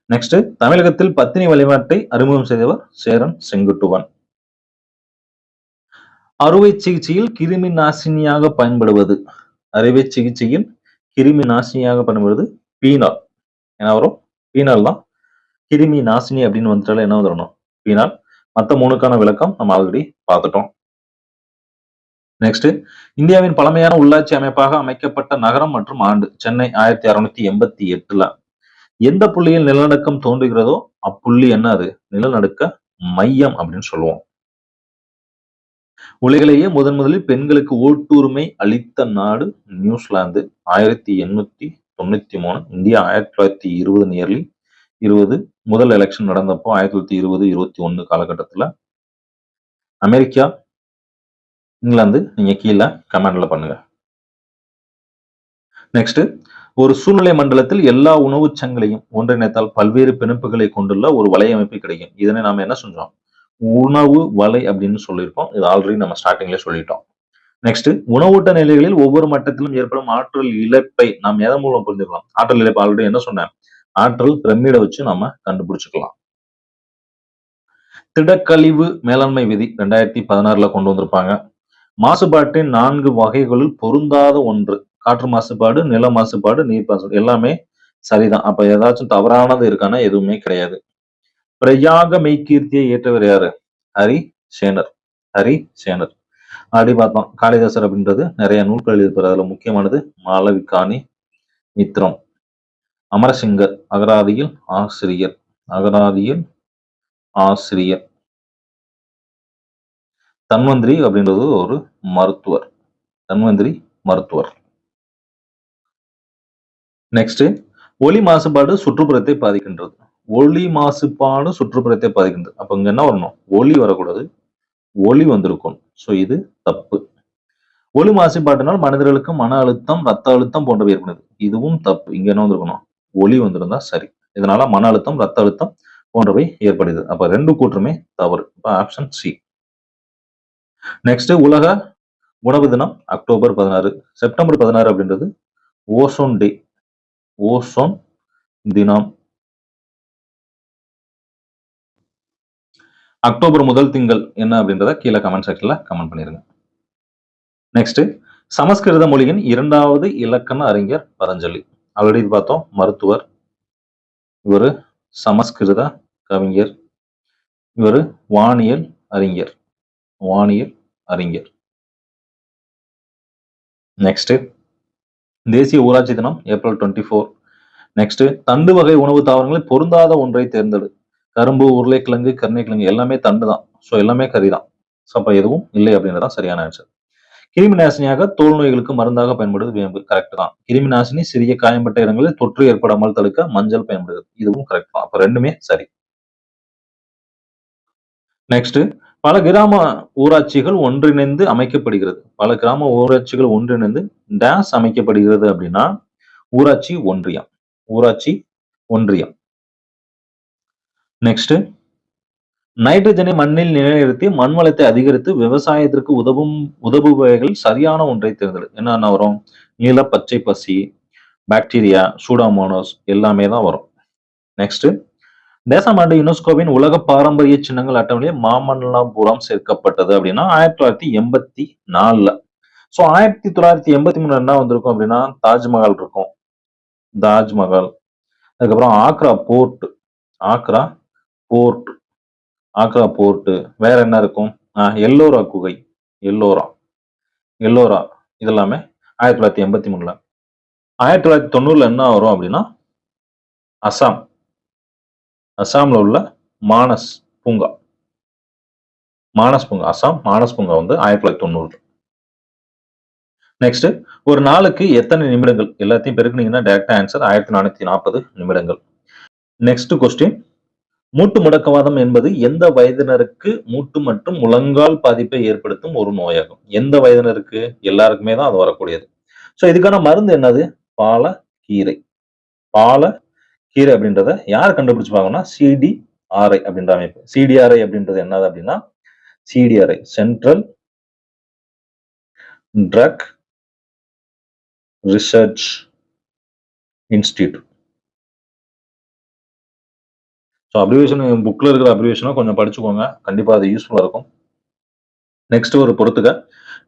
நெக்ஸ்ட் தமிழகத்தில் பத்தினி வழிபாட்டை அறிமுகம் செய்தவர் சேரன் செங்குட்டுவன். அறுவை சிகிச்சையில் கிருமி நாசினியாக பயன்படுவது. அறுவை சிகிச்சையில் கிருமி நாசினியாக பயன்படுவது பீனால். என்ன வரும்? பீனால் தான் கிருமி நாசினி அப்படின்னு வந்துட்டால என்ன வந்துடணும்? பீனால். மற்ற 3க்கான விளக்கம் நம்ம ஆல்ரெடி பார்த்துட்டோம். நெக்ஸ்ட் இந்தியாவின் பழமையான உள்ளாட்சி அமைப்பாக அமைக்கப்பட்ட நகரம் மற்றும் ஆண்டு. சென்னை 1688. எந்த புள்ளியில் நிலநடுக்கம் தோன்றுகிறதோ அப்புள்ளி என்ன அது? நிலநடுக்க மையம் அப்படின்னு சொல்லுவோம். உலகிலேயே முதலில் பெண்களுக்கு ஓட்டுரிமை அளித்த நாடு நியூசிலாந்து 1893. இந்தியா 1920 நியர்லி 20 முதல் எலெக்ஷன் நடந்தப்போ 1920-21 காலகட்டத்துல. அமெரிக்கா, இங்கிலாந்து நீங்க கீழே கமெண்ட்ல பண்ணுங்க. நெக்ஸ்ட் ஒரு சூழ்நிலை மண்டலத்தில் எல்லா உணவு சங்கிலியும் ஒன்றிணைத்தால் பல்வேறு பிணைப்புகளை கொண்டுள்ள ஒரு வலையமைப்பு கிடைக்கும். இதனை நாம என்ன செஞ்சோம்? உணவு வலை அப்படின்னு சொல்லியிருக்கோம். இது ஆல்ரெடி நம்ம ஸ்டார்டிங்ல சொல்லிட்டோம். நெக்ஸ்ட் உணவூட்ட நிலைகளில் ஒவ்வொரு மட்டத்திலும் ஏற்படும் ஆற்றல் இழப்பை நாம் எதன் மூலம் புரிஞ்சுக்கலாம்? ஆற்றல் இழப்பு ஆல்ரெடி என்ன சொன்னேன்? ஆற்றல் பிரமிடை வச்சு நம்ம கண்டுபிடிச்சுக்கலாம். திடக்கழிவு மேலாண்மை விதி 2016 கொண்டு வந்திருப்பாங்க. மாசுபாட்டின் 4 வகைகளில் பொருந்தாத ஒன்று காற்று மாசுபாடு, நில மாசுபாடு, நீர் மாசுபாடு. எல்லாமே சரிதான். அப்ப ஏதாச்சும் தவறானது இருக்கானா? எதுவுமே கிடையாது. பிரயாக மெய்கீர்த்தியை ஏற்றவர் யாரு? ஹரி சேனர். ஹரி சேனர் அப்படி பார்த்தோம். காளிதாசர் அப்படின்றது நிறைய நூல்கள் எழுதியிருப்பார். அதுல முக்கியமானது மாளவிகாணி மித்ரம். அமரசிங்கர் அகராதியில் ஆசிரியர். அகராதியில் ஆசிரியர். தன்வந்திரி அப்படின்றது ஒரு மருத்துவர். தன்வந்திரி மருத்துவர். நெக்ஸ்ட் ஒலி மாசுபாடு சுற்றுப்புறத்தை பாதிக்கின்றது. ஒலி மாசுபாடு சுற்றுப்புறத்தை பாதிக்கின்றது. அப்ப இங்க என்ன வரணும்? ஒலி வரக்கூடாது, ஒலி வந்திருக்கும். சோ இது தப்பு. ஒலி மாசுபாட்டினால் மனிதர்களுக்கு மன அழுத்தம், ரத்த அழுத்தம் போன்றவை ஏற்படுது. இதுவும் தப்பு. இங்க என்ன வந்திருக்கணும்? ஒலி வந்திருந்தா சரி. இதனால மன அழுத்தம், ரத்த அழுத்தம் போன்றவை ஏற்படுது. அப்ப 2 கூற்றுமே தவறு. Option C. நெக்ஸ்ட் உலக உணவு தினம் அக்டோபர் 16. செப்டம்பர் 16 அப்படின்றது ஓசோன் டே. ஓசோன் தினம். அக்டோபர் முதல் திங்கள் என்ன அப்படின்றத கீழே கமெண்ட் செக்ஷன்ல கமெண்ட் பண்ணிருங்க. நெக்ஸ்ட் சமஸ்கிருத மொழியின் 2வது இலக்கண அறிஞர் பதஞ்சலி. ஆல்ரெடி பார்த்தோம். மருத்துவர். இவரு சமஸ்கிருத கவிஞர். இவரு வானியல் அறிஞர். வானியல் அறிஞர். நெக்ஸ்ட் தேசிய ஊராட்சி தினம் ஏப்ரல் 24. நெக்ஸ்ட் தண்டு வகை உணவு தாவரங்களில் பொருந்தாத ஒன்றை தேர்ந்தெடு. கரும்பு, உருளைக்கிழங்கு, கருணைக்கிழங்கு எல்லாமே தண்டு தான். ஸோ எல்லாமே கறிதான். ஸோ அப்ப எதுவும் இல்லை அப்படின்றதான் சரியான ஆன்சர். கிருமி நாசினியாக தோல் நோய்களுக்கு மருந்தாக பயன்படுவது வேம்பு. கரெக்ட் தான். கிருமி நாசினி சிறிய காயம்பட்ட இடங்களில் தொற்று ஏற்படாமல் தடுக்க மஞ்சள் பயன்படுது. இதுவும் கரெக்ட் தான். அப்ப 2மே சரி. நெக்ஸ்ட் பல கிராம ஊராட்சிகள் ஒன்றிணைந்து அமைக்கப்படுகிறது. பல கிராம ஊராட்சிகள் ஒன்றிணைந்து டேஸ் அமைக்கப்படுகிறது அப்படின்னா ஊராட்சி ஒன்றியம். ஊராட்சி ஒன்றியம். நெக்ஸ்ட் நைட்ரஜனை மண்ணில் நிலைநிறுத்தி மண் வளத்தை அதிகரித்து விவசாயத்திற்கு உதவுபவைகள் சரியான ஒன்றை தேர்ந்தெடு. என்னென்ன வரும்? நீல பச்சை பசி, பாக்டீரியா, சூடாமோனோஸ் எல்லாமே தான் வரும். நெக்ஸ்ட் தேசம் ஆண்டு யுனெஸ்கோவின் உலக பாரம்பரிய சின்னங்கள் அட்டவணையில் மாமல்லபுரம் சேர்க்கப்பட்டது அப்படின்னா 1984. ஸோ 1983 என்ன வந்திருக்கும் அப்படின்னா தாஜ்மஹால் இருக்கும். தாஜ்மஹால். அதுக்கப்புறம் Agra board. Agra board. Agra board. வேற என்ன இருக்கும்? எல்லோரா குகை. எல்லோரா. எல்லோரா இதெல்லாமே 1983. 1990ல என்ன வரும் அப்படின்னா அசாம். அசாம்ல உள்ள மானஸ் பூங்கா. மானஸ் பூங்கா. அசாம் மானஸ் பூங்கா வந்து 1990. நெக்ஸ்ட், ஒரு நாளுக்கு எத்தனை நிமிடங்கள்? எல்லாத்தையும் பெருக்குனீங்கன்னா டைரக்டா ஆன்சர் 1440 நிமிடங்கள். Next question. மூட்டு முடக்கவாதம் என்பது எந்த வயதினருக்கு மூட்டு மற்றும் முழங்கால் பாதிப்பை ஏற்படுத்தும் ஒரு நோயாகும்? எந்த வயதினருக்கு? எல்லாருக்குமே தான் அது வரக்கூடியது. சோ இதுக்கான மருந்து என்னது? பாலக்கீரை. பாலக்கீரை அப்படின்றத யார் கண்டுபிடிச்சிருப்பாங்கன்னா சிடிஆர்ஐ அப்படின்ற அமைப்பு. சிடிஆர்ஐ அப்படின்றது என்னது அப்படின்னா CDRI central drug research institute. So abbreviation புக்ல இருக்கிற அப்ரிவேஷனை கொஞ்சம் படிச்சுக்கோங்க. கண்டிப்பா அது யூஸ்ஃபுல்லா இருக்கும். நெக்ஸ்ட் ஒரு பொறுத்துக்க.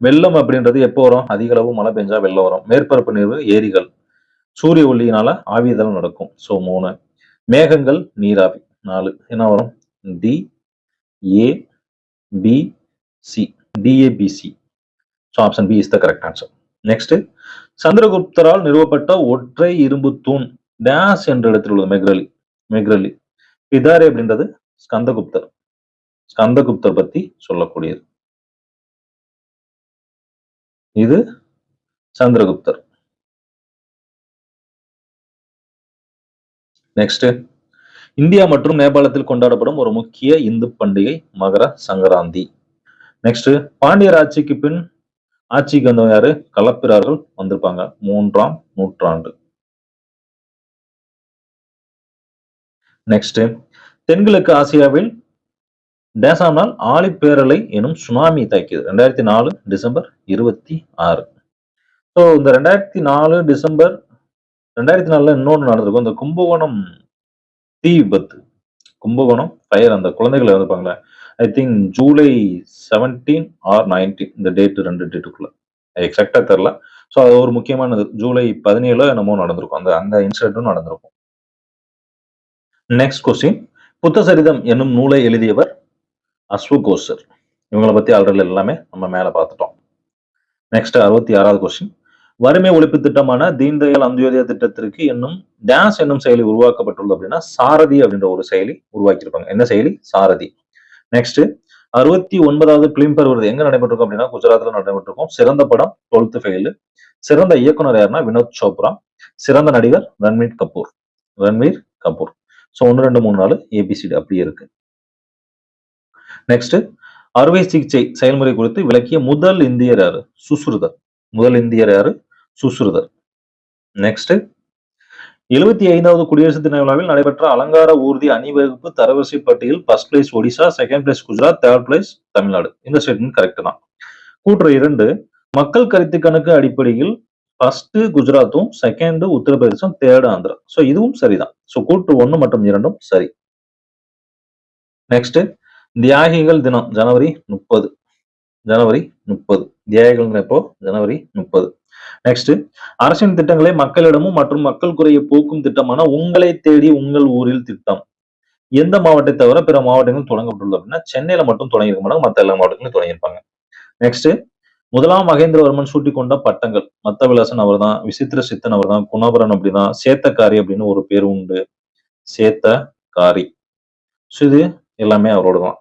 வெள்ளம் அப்படின்றது எப்போ வரும்? அதிக அளவு மழை பெஞ்சா வெள்ளம் வரும். மேற்பரப்பு நீர் ஏரிகள். சூரிய ஒளியினால ஆவியாதல் நடக்கும். ஸோ 3. மேகங்கள் நீராவி. 4. என்ன வரும்? D A B C. D A B C. So option B is the correct answer. Next, சந்திரகுப்தரால் நிறுவப்பட்ட ஒற்றை இரும்பு தூண் டேஸ் என்ற இடத்தில் உள்ளது. மெக்ரலி. மெக்ரலி. பிதாரே அப்படின்றது ஸ்கந்தகுப்தர். ஸ்கந்தகுப்தர் பத்தி சொல்லக்கூடியது. இது சந்திரகுப்தர். நெக்ஸ்ட், இந்தியா மற்றும் நேபாளத்தில் கொண்டாடப்படும் ஒரு முக்கிய இந்து பண்டிகை மகர சங்கராந்தி. நெக்ஸ்ட், பாண்டியர் ஆட்சிக்கு பின் ஆட்சிக்கு வந்தவங்க யாரு? களப்பிரர்கள் வந்திருப்பாங்க 3ஆம் நூற்றாண்டு. நெக்ஸ்ட், தென்கிழக்கு ஆசியாவில் டேசானால் ஆழிப்பேரலை எனும் சுனாமி தாக்கியது. 2004 டிசம்பர் 26. ஸோ இந்த 2004 டிசம்பர் 2004ல இன்னொன்று நடந்திருக்கும். இந்த கும்பகோணம் தீ விபத்து. கும்பகோணம் ஃபயர் அந்த குழந்தைகள் இறந்துப்பாங்களே. ஐ திங்க் ஜூலை 17 ஆர் 19 இந்த டேட் 2 டேட்டுக்குள்ள எக்ஸாக்டா தெரியல. ஸோ அது ஒரு முக்கியமானது. ஜூலை 17 என்னமோ நடந்திருக்கும். அந்த அந்த இன்சிடென்ட்டும் நடந்திருக்கும். Next question. புத்த சரிதம் என்னும் நூலை எழுதியவர் அஸ்வகோசர். இவங்களை பத்தி ஆல்ரெடி எல்லாமே நம்ம மேல பார்த்துட்டோம். நெக்ஸ்ட் 66வது கொஸ்டின். வறுமை ஒழிப்பு திட்டமான தீன் தயாள் அந்தியோதயா திட்டத்திற்கு என்னும் டான்ஸ் என்னும் செயலி உருவாக்கப்பட்டுள்ளது அப்படின்னா சாரதி அப்படின்ற ஒரு செயலி உருவாக்கியிருப்பாங்க. என்ன செயலி? சாரதி. நெக்ஸ்ட் 69வது பிலிம்பேர் விருது எங்க நடைபெற்றிருக்கும் அப்படின்னா குஜராத்ல நடைபெற்றிருக்கும். சிறந்த படம் 12th ஃபெயில். சிறந்த இயக்குனர் யாருன்னா வினோத் சோப்ரா. சிறந்த நடிகர் ரன்வீர் கபூர். ரன்வீர் கபூர். ஸோ 1 2 3 4 ஏபிசிடி அப்படியே இருக்கு. நெக்ஸ்ட், அறுவை சிகிச்சை செயல்முறை குறித்து விளக்கிய முதல் இந்தியர் யாரு? சுஷ்ருதர். முதல் இந்தியர் யாரு? சுஷ்ருதர். நெக்ஸ்ட், 75வது குடியரசு தின விழாவில் நடைபெற்ற அலங்கார ஊர்தி அணிவகுப்பு தரவரிசை பட்டியல் first place Odisha, second place Gujarat, third place Tamil Nadu. இந்த ஸ்டேட்மெண்ட் கரெக்ட் தான். கூற்று 2. மக்கள் கருத்து கணக்கு அடிப்படையில் ஃபர்ஸ்ட் குஜராத்தும், செகண்ட் உத்தரப்பிரதேசம், தேர்ட் ஆந்திரா. ஸோ இதுவும் சரிதான். ஸோ கூற்று 1 மற்றும் 2 சரி. நெக்ஸ்ட், தியாகிகள் தினம் ஜனவரி 30. ஜனவரி 30. தியாகிகள் எப்போ? ஜனவரி 30. நெக்ஸ்ட், அரசின் திட்டங்களை மக்களிடமும் மற்றும் மக்கள் குறையை போக்கும் திட்டமான உங்களை தேடி உங்கள் ஊரில் திட்டம் எந்த மாவட்டத்தை தவிர பிற மாவட்டங்கள் தொடங்கப்பட்டுள்ளது அப்படின்னா சென்னையில மட்டும் தொடங்கியிருக்க மாட்டாங்க. மற்ற எல்லா மாவட்டங்களும் தொடங்கியிருப்பாங்க. நெக்ஸ்ட், முதலாம் மகேந்திரவர்மன் சூட்டிக் கொண்ட பட்டங்கள் மத்த விலாசன் அவர் தான், விசித்திர சித்தன் அவர் தான், குணாபரன் அப்படிதான், சேத்தக்காரி அப்படின்னு ஒரு பேர் உண்டு. சேத்தக்காரி. இது எல்லாமே அவரோட தான்.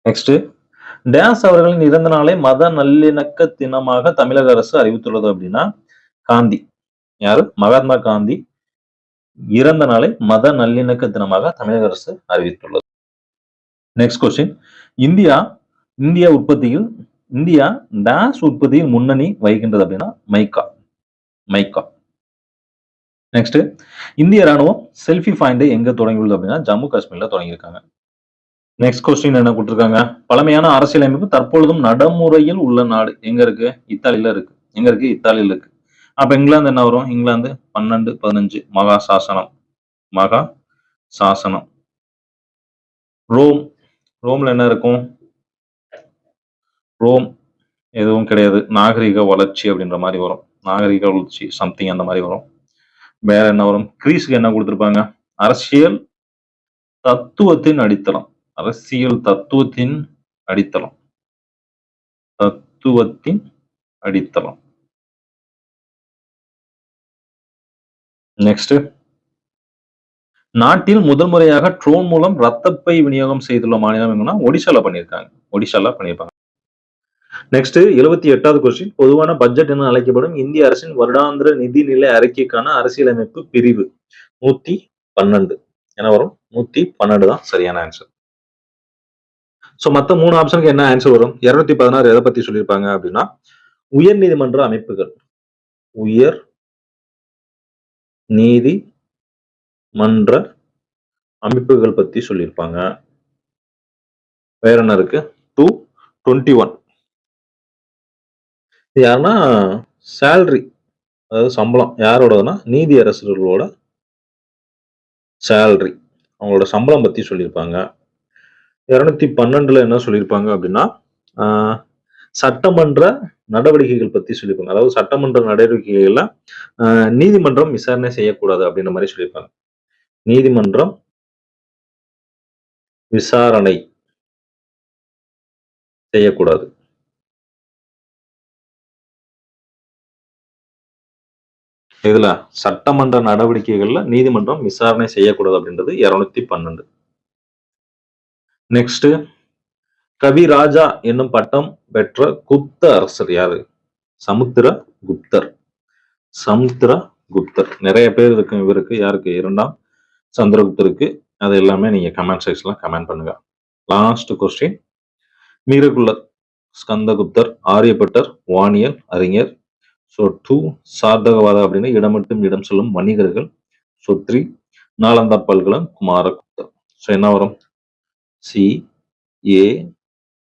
நெக்ஸ்ட், டேஸ் அவர்களின் இறந்த நாளை மத நல்லிணக்க தினமாக தமிழக அரசு அறிவித்துள்ளது அப்படின்னா காந்தி. யாரு? மகாத்மா காந்தி இறந்த நாளை மத நல்லிணக்க தினமாக தமிழக அரசு அறிவித்துள்ளது. Next question. இந்தியா இந்தியா உற்பத்தியில் இந்தியா டேஸ் உற்பத்தியில் முன்னணி வகிக்கின்றது அப்படின்னா மைக்கா. மைக்கா. நெக்ஸ்ட், இந்திய ராணுவம் செல்ஃபி பாயிண்டை எங்க தொடங்கியுள்ளது அப்படின்னா ஜம்மு காஷ்மீர்ல தொடங்கியிருக்காங்க. நெக்ஸ்ட் கொஸ்டின் என்ன கொடுத்திருக்காங்க? பழமையான அரசியலமைப்பு தற்பொழுதும் நடைமுறையில் உள்ள நாடு எங்க இருக்கு? இத்தாலியில இருக்கு. எங்க இருக்கு? இத்தாலியில இருக்கு. அப்ப இங்கிலாந்து என்ன வரும்? இங்கிலாந்து 12 15 மகா சாசனம். மகா சாசனம். ரோம். ரோம்ல என்ன இருக்கும்? ரோம் எதுவும் கிடையாது. நாகரிக வளர்ச்சி அப்படின்ற மாதிரி வரும். நாகரிக வளர்ச்சி சம்திங் அந்த மாதிரி வரும். வேற என்ன வரும்? கிரீஸுக்கு என்ன கொடுத்திருப்பாங்க? அரசியல் தத்துவத்தின் அடித்தளம். அரசியல் தத்துவத்தின் அடித்தளம். தத்துவத்தின் அடித்தளம். நெக்ஸ்ட், நாட்டில் முதல் முறையாக ட்ரோன் மூலம் ரத்தப்பை விநியோகம் செய்துள்ள மாநிலம் எங்கன்னா ஒடிஷால பண்ணியிருப்பாங்க. நெக்ஸ்ட் 78வது கொஸ்டின். பொதுவான பட்ஜெட் என அழைக்கப்படும் இந்திய அரசின் வருடாந்திர நிதிநிலை அறிக்கைக்கான அரசியலமைப்பு பிரிவு 112 என்ன வரும்? 112 தான் சரியான ஆன்சர். சோ மத்த 3 ஆப்ஷனுக்கு என்ன ஆன்சர் வரும்? 216 எதை பத்தி சொல்லியிருப்பாங்க அப்படின்னா, உயர் நீதிமன்ற அமைப்புகள். உயர் நீதிமன்ற அமைப்புகள் பத்தி சொல்லியிருப்பாங்க. வேற என்ன இருக்கு? 221 யாருன்னா சேலரி, அதாவது சம்பளம் யாரோடதுன்னா நீதி அரசர்களோட சேலரி, அவங்களோட சம்பளம் பத்தி சொல்லியிருப்பாங்க. 212ல என்ன சொல்லியிருப்பாங்க அப்படின்னா, சட்டமன்ற நடவடிக்கைகள் பத்தி சொல்லியிருப்பாங்க. அதாவது சட்டமன்ற நடவடிக்கைகள்ல நீதிமன்றம் விசாரணை செய்யக்கூடாது அப்படின்ற மாதிரி சொல்லியிருப்பாங்க. நீதிமன்றம் விசாரணை செய்யக்கூடாது. இதுல சட்டமன்ற நடவடிக்கைகள்ல நீதிமன்றம் விசாரணை செய்யக்கூடாது அப்படின்றது 212. நெக்ஸ்ட், கவி ராஜா என்னும் பட்டம் பெற்ற குப்த அரசர் யாரு? சமுத்திரகுப்தர். சமுத்திரகுப்தர். நிறைய பேர் இருக்கு இவருக்கு. யாருக்கு? 2ஆம் சந்திரகுப்தருக்கு. அது எல்லாமே நீங்க கமெண்ட் செக்ஷன்ல கமெண்ட் பண்ணுங்க. Last question. மீரகுல்லர், ஸ்கந்தகுப்தர், ஆரியப்பட்டர், வானியல் அறிஞர். ஸோ 2 சாதகவாத அப்படின்னு இடமட்டும் இடம் சொல்லும் வணிகர்கள். ஸோ 3 நாலந்தா பல்கலம் குமாரகுப்தர். ஸோ என்ன வரும்? C A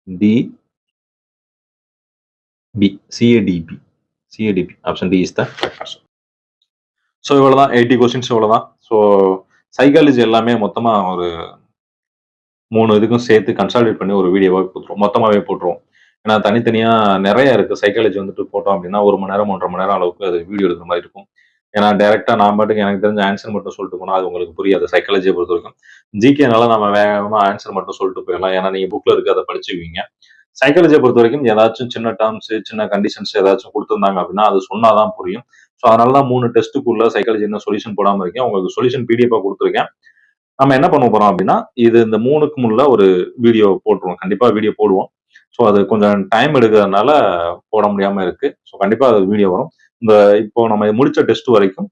D B. C A D B. C A D B. Option D is the answer. So இவ்வளவுதான் 80 கொஸ்டின்ஸ் இவ்வளவுதான். ஸோ சைக்காலஜி எல்லாமே மொத்தமா ஒரு 3 இதுக்கும் சேர்த்து கன்சாலிடேட் பண்ணி ஒரு வீடியோவாக போட்டுருவோம். மொத்தமாவே போட்டுருவோம். ஏன்னா தனித்தனியா நிறைய இருக்கு. சைக்காலஜி வந்துட்டு போட்டோம் அப்படின்னா 1 மணி நேரம் 1.5 மணி நேரம் அளவுக்கு அது வீடியோ எடுக்கிற மாதிரி இருக்கும். ஏன்னா டைரக்டா நான் பாட்டுக்கு எனக்கு தெரிஞ்ச ஆன்சர் மட்டும் சொல்லிட்டு போனா அது உங்களுக்கு புரியாது. சைக்காலஜியை பொறுத்த வரைக்கும் ஜிகேனால நம்ம வேகமா ஆன்சர் மட்டும் சொல்லிட்டு போயிடலாம். ஏன்னா நீங்க புக்ல இருக்கு அதை படிச்சுக்குவீங்க. சைக்காலஜியை பொறுத்த வரைக்கும் ஏதாச்சும் சின்ன டேர்ம்ஸ், சின்ன கண்டிஷன்ஸ் ஏதாச்சும் கொடுத்துருந்தாங்க அப்படின்னா அது சொன்னாதான் புரியும். ஸோ அதனாலதான் 3 டெஸ்ட்டுக்குள்ள சைக்காலஜி இன்னும் சொல்யூஷன் போடாம இருக்கேன். உங்களுக்கு சொல்யூஷன் பிடிஎஃபா கொடுத்துருக்கேன். நம்ம என்ன பண்ண போறோம் அப்படின்னா, இது இந்த 3க்கும் உள்ள ஒரு வீடியோ போட்டுருவோம். கண்டிப்பா வீடியோ போடுவோம். ஸோ அது கொஞ்சம் டைம் எடுக்கிறதுனால போட முடியாம இருக்கு. ஸோ கண்டிப்பா அது வீடியோ வரும். இந்த இப்போ நம்ம முடிச்ச டெஸ்ட் வரைக்கும்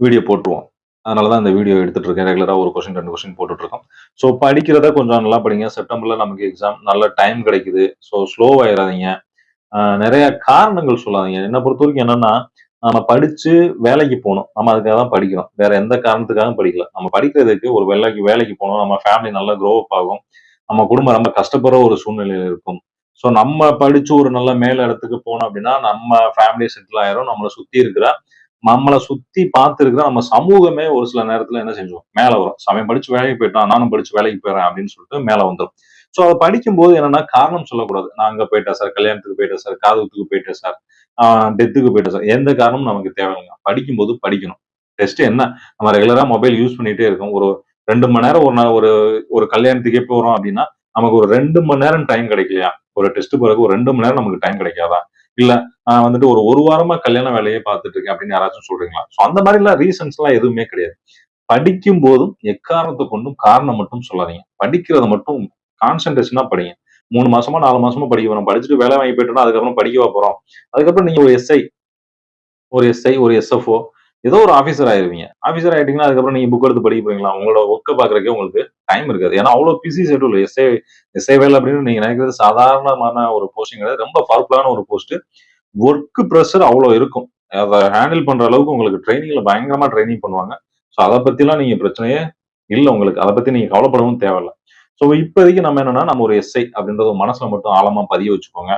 வீடியோ போட்டுருவோம். அதனாலதான் இந்த வீடியோ எடுத்துட்டு இருக்கேன். ரெகுலரா ஒரு கொஸ்டின் 2 கொஸ்டின் போட்டுட்டு இருக்கோம். ஸோ படிக்கிறத கொஞ்சம் நல்லா படிங்க. செப்டம்பர்ல நமக்கு எக்ஸாம். நல்ல டைம் கிடைக்குது. ஸோ ஸ்லோ ஆயிடாதீங்க. நிறைய காரணங்கள் சொல்லாதீங்க. என்ன பொறுத்த வரைக்கும் என்னன்னா, நம்ம படிச்சு வேலைக்கு போணும். நம்ம அதுக்காக தான் படிக்கிறோம். வேற எந்த காரணத்துக்காகவும் படிக்கல. நம்ம படிக்கிறதுக்கு ஒரு வேலைக்கு வேலைக்கு போணும். நம்ம ஃபேமிலி நல்லா க்ரோ அப் ஆகும். நம்ம குடும்பம் ரொம்ப கஷ்டப்படுற ஒரு சூழ்நிலையில இருக்கும். ஸோ நம்ம படிச்சு ஒரு நல்ல மேல் இடத்துக்கு போனோம் அப்படின்னா, நம்ம ஃபேமிலி செட்டில் ஆயிரும். நம்மள சுத்தி பார்த்திருக்கிற நம்ம சமூகமே ஒரு சில நேரத்துல என்ன செஞ்சுரும்? மேல வரும். அவன் படிச்சு வேலைக்கு போயிட்டான். நானும் படிச்சு வேலைக்கு போயிறேன் அப்படின்னு சொல்லிட்டு மேல வந்துரும். ஸோ அத படிக்கும்போது என்னன்னா காரணம் சொல்லக்கூடாது. நான் அங்க போயிட்டேன் சார், கல்யாணத்துக்கு போயிட்டேன் சார், காதுகுத்துக்கு போயிட்டேன் சார், டெத்துக்கு போயிட்டேன் சார். எந்த காரணமும் நமக்கு தேவையில்லைங்க. படிக்கும்போது படிக்கணும். டெஸ்ட் என்ன? நம்ம ரெகுலரா மொபைல் யூஸ் பண்ணிட்டே இருக்கோம். ஒரு 2 மணி நேரம் ஒரு ஒரு கல்யாணத்துக்கே போறோம் அப்படின்னா, நமக்கு ஒரு 2 மணி நேரம் டைம் கிடைக்கலையா? ஒரு டெஸ்ட் பிறகு ஒரு 2 மணி நேரம் நமக்கு டைம் கிடைக்காதா? இல்ல நான் வந்துட்டு ஒரு வாரமா கல்யாண வேலையே பார்த்துட்டு இருக்கேன் அப்படின்னு யாராச்சும் சொல்றீங்களா? ஸோ அந்த மாதிரிலாம் ரீசன்ஸ்லாம் எதுவுமே கிடையாது. படிக்கும் போதும் எக்காரணத்தை கொண்டும் காரணம் மட்டும் சொல்லாதீங்க. படிக்கிறத மட்டும் கான்சன்ட்ரேஷனா படிங்க. 3 மாசமா 4 மாசமா படிக்க போறோம். படிச்சுட்டு வேலை வாங்கி போயிட்டோம்னா அதுக்கப்புறம் படிக்கவா போறோம்? அதுக்கப்புறம் நீங்க ஒரு எஸ்எஃப்ஓ ஏதோ ஒரு ஆபீசர் ஆயிருவீங்க. ஆபீசர் ஆயிட்டீங்கன்னா அதுக்கப்புறம் நீங்க புக் எடுத்து படிக்க போறீங்களா? உங்களோட ஒர்க்க பாக்குறதுக்கே உங்களுக்கு டைம் இருக்காது. ஏன்னா அவ்வளவு பிஸி ஷெட்யூல். எஸ்ஐ வேலை அப்படின்னு நீங்க நினைக்கிறது சாதாரணமான ஒரு போஸ்டிங் கிடையாது. ரொம்ப பவர்ஃபுல்லான ஒரு போஸ்ட். ஒர்க் ப்ரெஷர் அவ்வளவு இருக்கும். அதை ஹேண்டில் பண்ற அளவுக்கு உங்களுக்கு ட்ரைனிங்ல பயங்கரமா ட்ரைனிங் பண்ணுவாங்க. ஸோ அதை பத்திலாம் நீங்க பிரச்சனையே இல்ல உங்களுக்கு. அதை பத்தி நீங்க கவலைப்படவும் தேவையில்ல. ஸோ இப்போதைக்கு நம்ம என்னன்னா நம்ம ஒரு எஸ்ஐ அப்படின்றத மனசுல மட்டும் ஆழமா பதிய வச்சுக்கோங்க.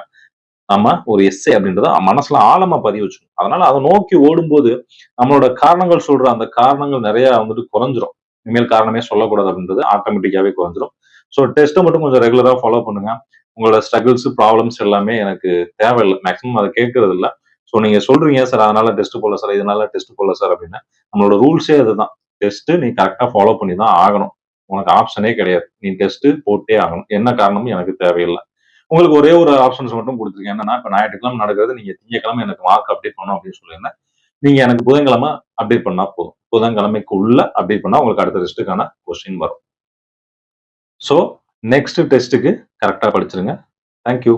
நம்ம ஒரு எஸ்ஐ அப்படின்றத மனசுல ஆழமா பதிய வச்சுக்கணும். அதனால அதை நோக்கி ஓடும்போது நம்மளோட காரணங்கள் சொல்ற அந்த காரணங்கள் நிறைய வந்துட்டு குறைஞ்சிரும். இனிமேல் காரணமே சொல்லக்கூடாது அப்படின்றது ஆட்டோமேட்டிக்காவே குறைஞ்சிரும். ஸோ டெஸ்ட்டை மட்டும் கொஞ்சம் ரெகுலரா ஃபாலோ பண்ணுங்க. உங்களோட ஸ்ட்ரகிள்ஸ், ப்ராப்ளம்ஸ் எல்லாமே எனக்கு தேவையில்லை. மேக்ஸிமம் அதை கேட்கறது இல்ல. ஸோ நீங்க சொல்றீங்க சார் அதனால டெஸ்ட் போடல சார், இதனால டெஸ்ட் போடல சார் அப்படின்னு. நம்மளோட ரூல்ஸே அதுதான். டெஸ்ட் நீ கரெக்டா ஃபாலோ பண்ணி தான் ஆகணும். உனக்கு ஆப்ஷனே கிடையாது. நீ டெஸ்ட் போட்டே ஆகணும். என்ன காரணமும் எனக்கு தேவையில்லை. உங்களுக்கு ஒரே ஒரு ஆப்ஷன்ஸ் மட்டும் கொடுத்துருக்கேன். என்னன்னா இப்ப ஞாயிற்றுக்கிழமை நடக்கிறது, நீங்க திங்கட்கிழமை எனக்கு மார்க் அப்டேட் பண்ணணும் அப்படின்னு சொல்லியிருந்தேன். நீங்க எனக்கு புதன்கிழமை அப்டேட் பண்ணா போதும். புதன்கிழமைக்குள்ள அப்டேட் பண்ணா உங்களுக்கு அடுத்த டெஸ்ட்டுக்கான கொஸ்டின் வரும். ஸோ நெக்ஸ்ட் டெஸ்ட்டுக்கு கரெக்ட்டா படிச்சிருங்க. Thank you.